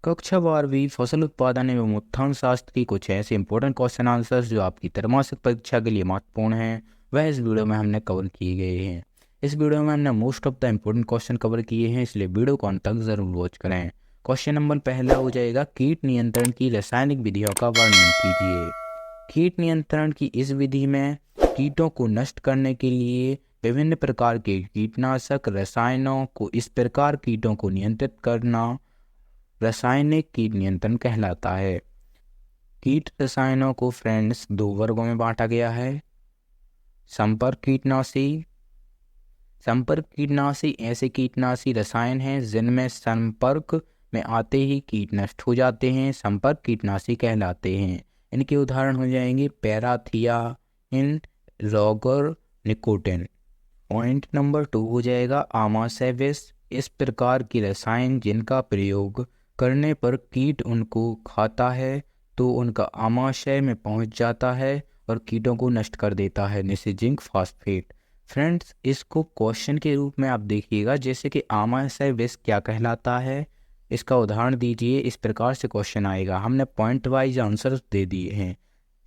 कक्षा 12वीं फसल उत्पादन एवं उत्थान शास्त्र की कुछ ऐसे इंपॉर्टेंट क्वेश्चन आंसर्स जो आपकी त्रैमासिक परीक्षा के लिए महत्वपूर्ण हैं, वह इस वीडियो में हमने कवर किए गए हैं। इस वीडियो में हमने most of the important question cover किए हैं, इसलिए वीडियो को अंत तक जरूर वॉच करें। क्वेश्चन नंबर पहला हो जाएगा, कीट नियंत्रण की रासायनिक विधियों का वर्णन कीजिए। कीट नियंत्रण की इस विधि में कीटों को नष्ट करने के लिए विभिन्न प्रकार के कीटनाशक रसायनों को इस प्रकार कीटों को नियंत्रित करना रासायनिक कीट नियंत्रण कहलाता है। कीट रसायनों को फ्रेंड्स दो वर्गों में बांटा गया है। संपर्क कीटनाशी। संपर्क कीटनाशी ऐसे कीटनाशी रसायन हैं जिनमें संपर्क में आते ही कीट नष्ट हो जाते हैं, संपर्क कीटनाशी कहलाते हैं। इनके उदाहरण हो जाएंगे पैराथियाइन, रोगर, निकोटिन। पॉइंट नंबर 2 हो जाएगा आमाशय विष। इस प्रकार की रसायन जिनका प्रयोग करने पर कीट उनको खाता है तो उनका आमाशय में पहुंच जाता है और कीटों को नष्ट कर देता है, जैसे जिंक फास्फेट। फ्रेंड्स, इसको क्वेश्चन के रूप में आप देखिएगा, जैसे कि आमाशय विष क्या कहलाता है, इसका उदाहरण दीजिए। इस प्रकार से क्वेश्चन आएगा। हमने पॉइंट वाइज आंसर दे दिए हैं।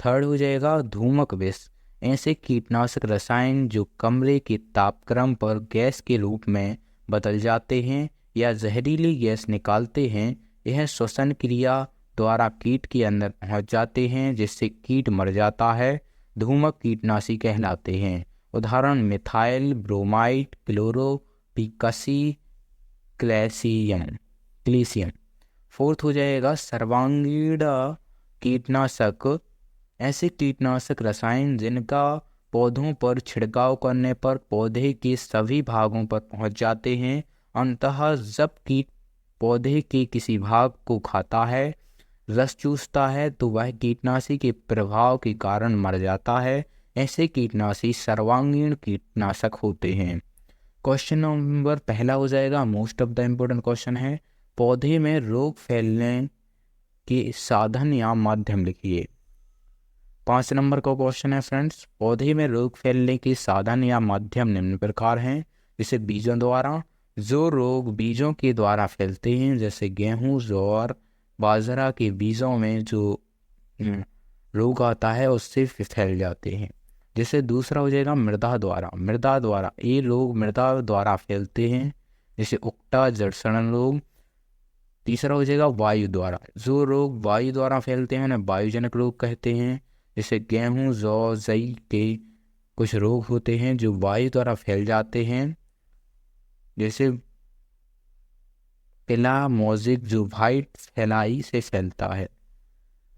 थर्ड हो जाएगा धूमक विष। ऐसे कीटनाशक रसायन जो कमरे के तापक्रम पर गैस के रूप में बदल जाते हैं या जहरीली गैस निकालते हैं, यह श्वसन क्रिया द्वारा कीट के अंदर पहुंच जाते हैं जिससे कीट मर जाता है, धूमक कीटनाशी कहलाते हैं। उदाहरण मिथाइल ब्रोमाइड, क्लोरोपिकसी, क्लेसियम। फोर्थ हो जाएगा सर्वांगीण कीटनाशक। ऐसे कीटनाशक रसायन जिनका पौधों पर छिड़काव करने पर पौधे के सभी भागों पर पहुंच जाते हैं, अंततः जब कीट पौधे के किसी भाग को खाता है, रस चूसता है, तो वह कीटनाशी के प्रभाव के कारण मर जाता है। ऐसे कीटनाशी सर्वांगीण कीटनाशक होते हैं। क्वेश्चन नंबर पहला हो जाएगा most of the important question है, पौधे में रोग फैलने के साधन या माध्यम लिखिए। 5 नंबर का क्वेश्चन है फ्रेंड्स, पौधे में रोग फैलने के साधन या माध्यम निम्न प्रकार हैं। जैसे बीजों द्वारा, जो रोग बीजों के द्वारा फैलते हैं, जैसे गेहूं, ज्वार, बाजरा के बीजों में जो रोग आता है उससे फैल जाते हैं। जैसे दूसरा हो जाएगा मृदा द्वारा ये रोग मृदा द्वारा फैलते हैं, जैसे उकटा, जड़ सड़न रोग। तीसरा हो जाएगा वायु द्वारा, जो रोग वायु द्वारा फैलते हैं ना वायुजनक रोग कहते हैं। जैसे गेहूं, जौ, जई के कुछ रोग होते हैं जो वायु द्वारा फैल जाते हैं, जैसे पिला मोजिक जो वाइट फैलाई से फैलता है।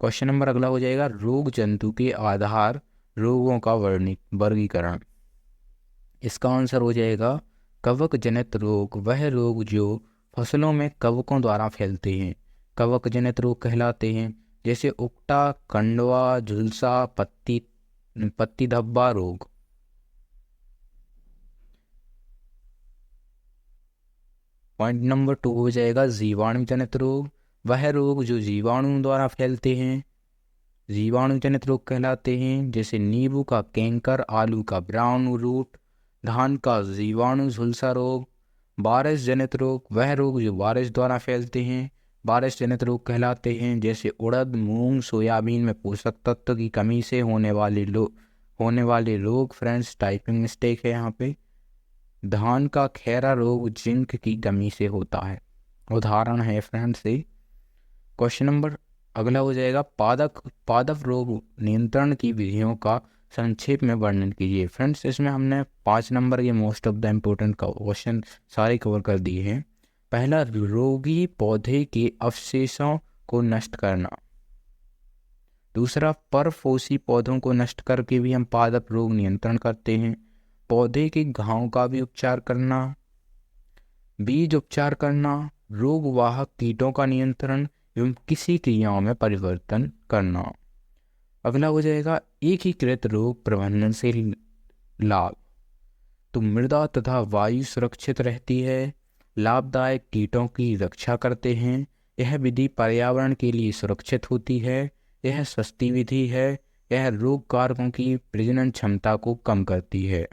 क्वेश्चन नंबर अगला हो जाएगा रोग जंतु के आधार रोगों का वर्गीकरण। इसका आंसर हो जाएगा कवक जनित रोग, वह रोग जो फसलों में कवकों द्वारा फैलते हैं, कवक जनित रोग कहलाते हैं। जैसे उकटा, कंडवा, झुलसा, पत्ती धब्बा रोग। पॉइंट नंबर 2 हो जाएगा जीवाणु जनित रोग, वह रोग जो जीवाणु द्वारा फैलते हैं, जीवाणु जनित रोग कहलाते हैं। जैसे नींबू का कैंकर, आलू का ब्राउन रूट, धान का जीवाणु झुलसा रोग। बारिश जनित रोग, वह रोग जो बारिश द्वारा फैलते हैं, बारिश जनित रोग कहलाते हैं। जैसे उड़द, मूंग, सोयाबीन में पोषक तत्व की कमी से होने वाले रोग। फ्रेंड्स, टाइपिंग मिस्टेक है यहाँ पे। धान का खैरा रोग जिंक की कमी से होता है, उदाहरण है फ्रेंड्स ये। क्वेश्चन नंबर अगला हो जाएगा पादप रोग नियंत्रण की विधियों का संक्षेप में वर्णन कीजिए। फ्रेंड्स, इसमें हमने 5 नंबर के most of the important question सारे कवर कर दिए हैं। पहला, रोगी पौधे के अवशेषों को नष्ट करना। दूसरा, परपोषी पौधों को नष्ट करके भी हम पादप रोग नियंत्रण करते हैं। पौधे के घाव का भी उपचार करना। बीज उपचार करना, रोग वाहक कीटों का नियंत्रण एवं किसी क्रियाओं में परिवर्तन करना। अगला हो जाएगा एकीकृत रोग प्रबंधन से लाभ। तो मृदा तथा वायु सुरक्षित रहती है, लाभदायक कीटों की रक्षा करते हैं, यह विधि पर्यावरण के लिए सुरक्षित होती है, यह सस्ती विधि है, यह रोग कारकों की प्रजनन क्षमता को कम करती है।